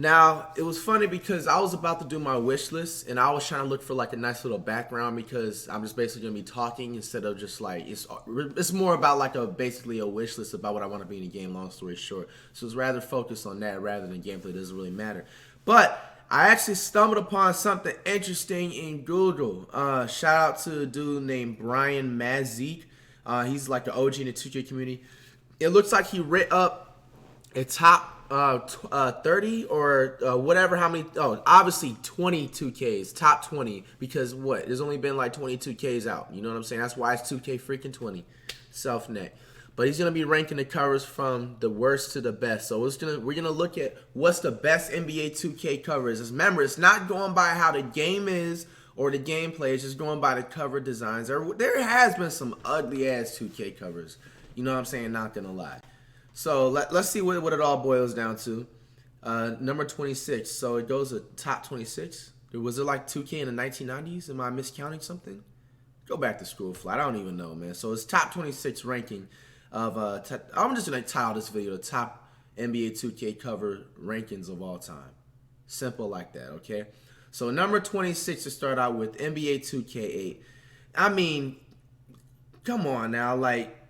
Now, it was funny because I was about to do my wish list and I was trying to look for like a nice little background because I'm just basically going to be talking instead of just like it's more about like a basically a wish list about what I want to be in a game, long story short. So it's rather focused on that rather than gameplay. It doesn't really matter. But I actually stumbled upon something interesting in Google. Shout out to a dude named Brian Mazik. He's like the OG in the 2K community. It looks like he writ up a top 30 or whatever, how many, obviously 20 2Ks, top 20, because what, there's only been like 22 Ks out, you know what I'm saying? That's why it's 2K freaking 20, self-net. But he's going to be ranking the covers from the worst to the best. So we're gonna look at what's the best NBA 2K covers. Remember, it's not going by how the game is or the gameplay, it's just going by the cover designs. There has been some ugly ass 2K covers, you know what I'm saying? Not gonna lie. So let's see what it all boils down to. Number 26. So it goes to top 26. Was it like 2K in the 1990s? Am I miscounting something? Go back to school, flat. I don't even know, man. So it's top 26 ranking of. I'm just gonna title this video the top NBA 2K cover rankings of all time. Simple like that, okay? So number 26 to start out with NBA 2K8. I mean, come on now, like.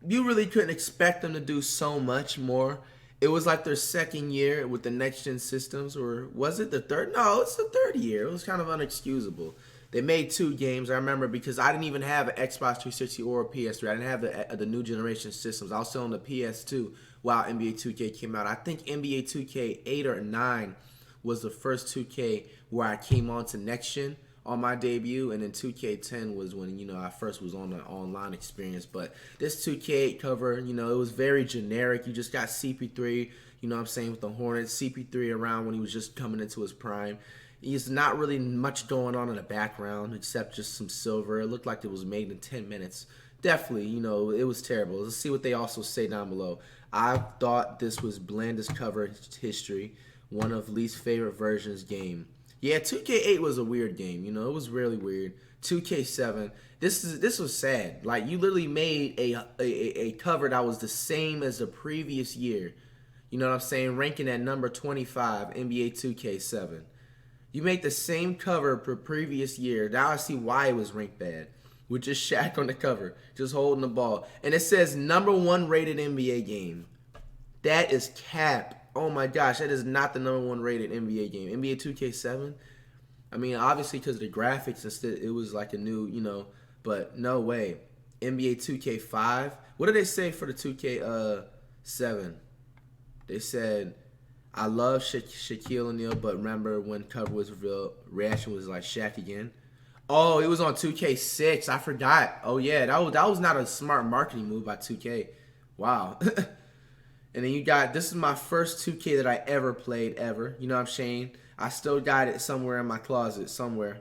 You really couldn't expect them to do so much more. It was like their second year with the next gen systems, or was it the third? No, it's the third year. It was kind of unexcusable. They made 2 games. I remember because I didn't even have an Xbox 360 or a PS3. I didn't have the new generation systems. I was still on the PS2 while NBA 2K came out. I think NBA 2K 8 or 9 was the first 2K where I came on to next gen on my debut, and then 2K10 was when, you know, I first was on the online experience. But this 2K8 cover, you know, it was very generic. You just got CP3, you know what I'm saying, with the Hornets. CP3 around when he was just coming into his prime. He's not really much going on in the background except just some silver. It looked like it was made in 10 minutes. Definitely, you know, it was terrible. Let's see what they also say down below. I thought this was blandest cover history, one of least favorite versions game. Yeah, 2K8 was a weird game. You know, it was really weird. 2K7, this was sad. Like, you literally made a cover that was the same as the previous year. You know what I'm saying? Ranking at number 25, NBA 2K7. You make the same cover per previous year. Now I see why it was ranked bad. With just Shaq on the cover, just holding the ball. And it says number 1 rated NBA game. That is cap. Oh my gosh, that is not the number 1 rated NBA game. NBA 2K7? I mean, obviously because of the graphics, instead it was like a new, you know, but no way. NBA 2K5? What did they say for the 2K7? They said, I love Shaquille O'Neal, but remember when cover was revealed, reaction was like Shaq again. Oh, it was on 2K6. I forgot. Oh yeah, that was not a smart marketing move by 2K. Wow. And then you got, this is my first 2K that I ever played, ever. You know what I'm saying? I still got it somewhere in my closet, somewhere.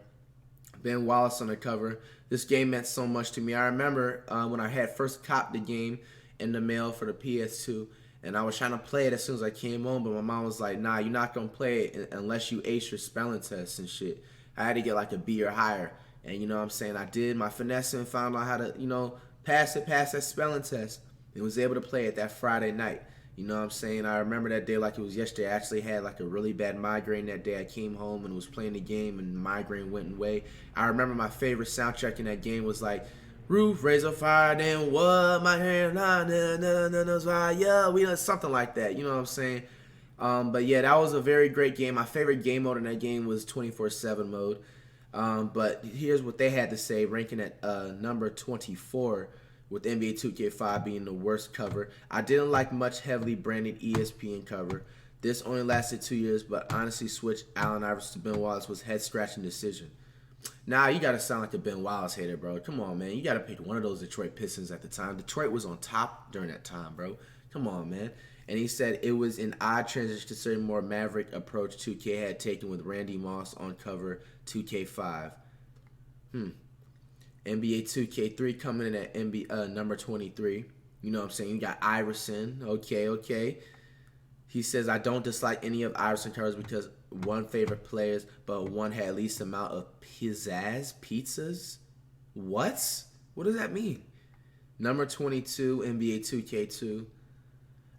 Ben Wallace Undercover. This game meant so much to me. I remember when I had first copped the game in the mail for the PS2, and I was trying to play it as soon as I came home, but my mom was like, nah, you're not going to play it unless you ace your spelling tests and shit. I had to get like a B or higher. And you know what I'm saying? I did my finesse and found out how to, you know, pass that spelling test, and was able to play it that Friday night. You know what I'm saying? I remember that day like it was yesterday. I actually had like a really bad migraine that day. I came home and was playing the game and the migraine went away. I remember my favorite soundtrack in that game was like, roof, razor fire, then what? My hair, yeah, something like that. You know what I'm saying? But yeah, that was a very great game. My favorite game mode in that game was 24/7 mode. But here's what they had to say, ranking at number 24. With NBA 2K5 being the worst cover. I didn't like much heavily branded ESPN cover. This only lasted 2 years, but honestly switch Allen Iverson to Ben Wallace was head-scratching decision. Nah, you gotta sound like a Ben Wallace hater, bro. Come on, man. You gotta pick one of those Detroit Pistons at the time. Detroit was on top during that time, bro. Come on, man. And he said it was an odd transition considering more maverick approach 2K had taken with Randy Moss on cover 2K5. NBA 2K3 coming in at number 23. You know what I'm saying? You got Iverson. Okay. He says, I don't dislike any of Iverson covers because one favorite players, but one had least amount of pizzas. What? What does that mean? Number 22, NBA 2K2.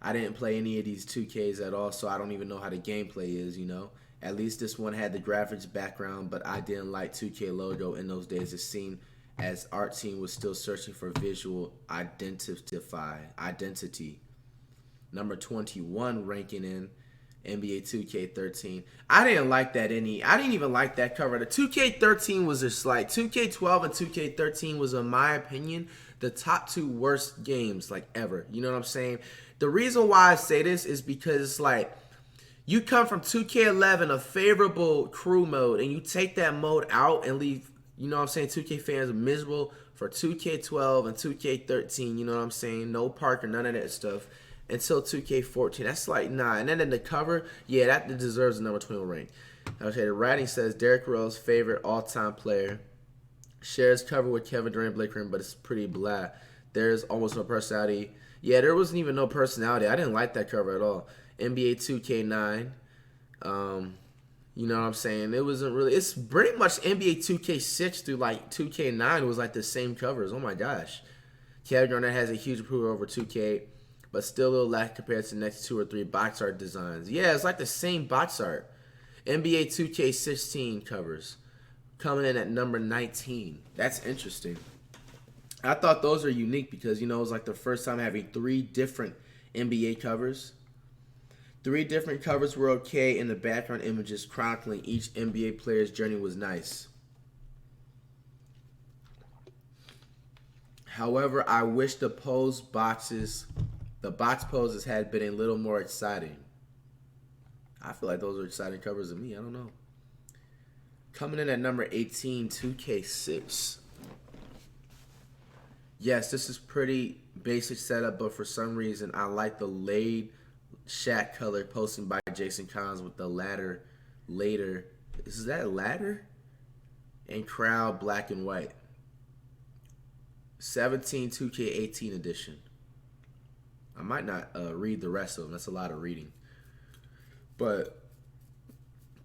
I didn't play any of these 2Ks at all, so I don't even know how the gameplay is, you know. At least this one had the graphics background, but I didn't like 2K logo in those days. It seemed as Art Team was still searching for visual identity. Number 21 ranking in NBA 2K13. I didn't like that any. I didn't even like that cover. The 2K13 was just like 2K12 and 2K13 was, in my opinion, the top two worst games like ever. You know what I'm saying? The reason why I say this is because it's like you come from 2K11, a favorable crew mode, and you take that mode out and leave, you know what I'm saying, 2K fans miserable for 2K12 and 2K13. You know what I'm saying? No Parker, none of that stuff. Until 2K14. That's like, nah. And then in the cover, yeah, that deserves a number 21 rank. Okay, the writing says Derrick Rose, favorite all-time player. Shares cover with Kevin Durant, Blake Griffin, but it's pretty blah. There's almost no personality. Yeah, there wasn't even no personality. I didn't like that cover at all. NBA 2K9. You know what I'm saying? It wasn't really. It's pretty much NBA 2K6 through like 2K9 was like the same covers. Oh my gosh. Kevin Durant has a huge approval over 2K. But still a little lack compared to the next 2 or 3 box art designs. Yeah, it's like the same box art. NBA 2K16 covers. Coming in at number 19. That's interesting. I thought those are unique because, you know, it was like the first time having 3 different NBA covers. 3 different covers were okay, and the background images chronicling each NBA player's journey was nice. However, I wish the box poses had been a little more exciting. I feel like those are exciting covers to me. I don't know. Coming in at number 18, 2K6. Yes, this is pretty basic setup, but for some reason, I like the laid Shaq color posted by Jason Collins with the ladder later. Is that ladder? And crowd black and white. 17, 2K18 edition. I might not read the rest of them. That's a lot of reading. But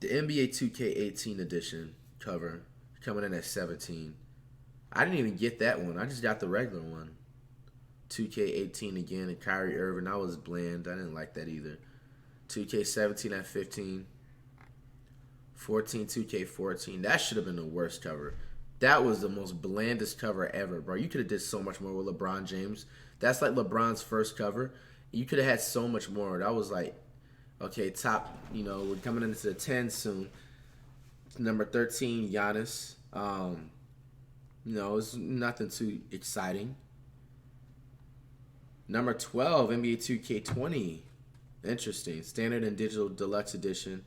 the NBA 2K18 edition cover coming in at 17. I didn't even get that one. I just got the regular one. 2K18 again and Kyrie Irving. That was bland. I didn't like that either. 2K17 at 15. 14, 2K14. That should have been the worst cover. That was the most blandest cover ever, bro. You could have did so much more with LeBron James. That's like LeBron's first cover. You could have had so much more. That was like, okay, top, you know, we're coming into the 10 soon. Number 13, Giannis. You know, it's nothing too exciting. Number 12, NBA 2K20. Interesting. Standard and Digital Deluxe Edition.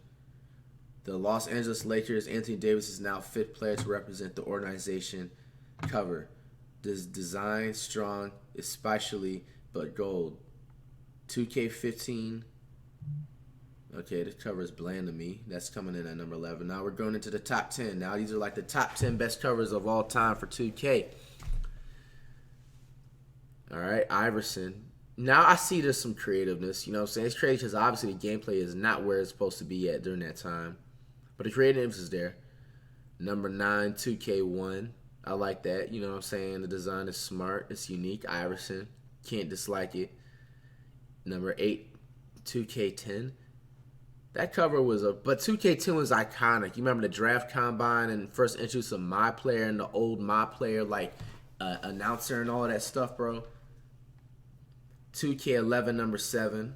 The Los Angeles Lakers, Anthony Davis is now 5th player to represent the organization. Cover. This design strong, especially, but gold. 2K15. Okay, this cover is bland to me. That's coming in at number 11. Now we're going into the top 10. Now these are like the top 10 best covers of all time for 2K. All right, Iverson. Now I see there's some creativeness. You know what I'm saying? It's crazy because obviously the gameplay is not where it's supposed to be at during that time. But the creativeness is there. Number 9, 2K1. I like that. You know what I'm saying? The design is smart. It's unique. Iverson. Can't dislike it. Number 8, 2K10. That cover was but 2K10 was iconic. You remember the draft combine and first introduce of My Player and the old My Player, like announcer and all of that stuff, bro. 2K11, number 7.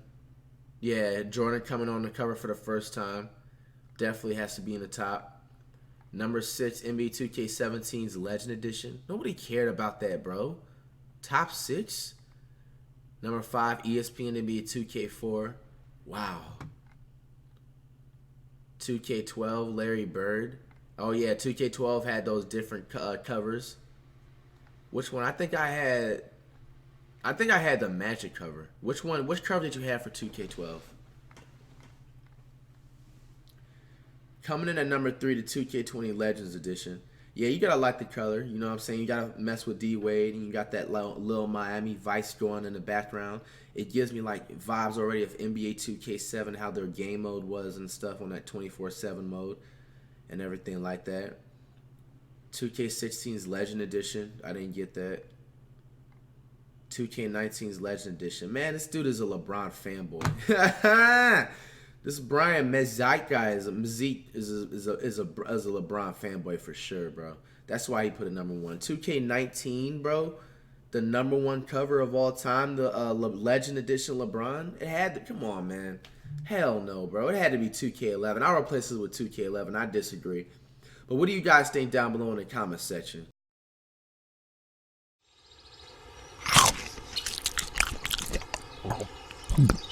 Yeah, Jordan coming on the cover for the first time. Definitely has to be in the top. Number 6, NBA 2K17's Legend Edition. Nobody cared about that, bro. Top 6. Number 5, ESPN NBA 2K4. Wow. 2K12, Larry Bird. Oh yeah, 2K12 had those different covers. Which one? I think I had the Magic cover. Which one? Which cover did you have for 2K12? Coming in at number 3, the 2K20 Legends Edition. Yeah, you gotta like the color. You know what I'm saying? You gotta mess with D Wade, and you got that little Miami Vice going in the background. It gives me like vibes already of NBA 2K7, how their game mode was and stuff on that 24/7 mode and everything like that. 2K16's Legend Edition. I didn't get that. 2K19's Legend Edition. Man, this dude is a LeBron fanboy. This Brian Mezika is a LeBron fanboy for sure, bro. That's why he put it #1. 2K19, bro. The #1 cover of all time, the Legend Edition LeBron. It had to, come on, man. Hell no, bro. It had to be 2K11. I'll replace it with 2K11. I disagree. But what do you guys think down below in the comment section? Mm-hmm.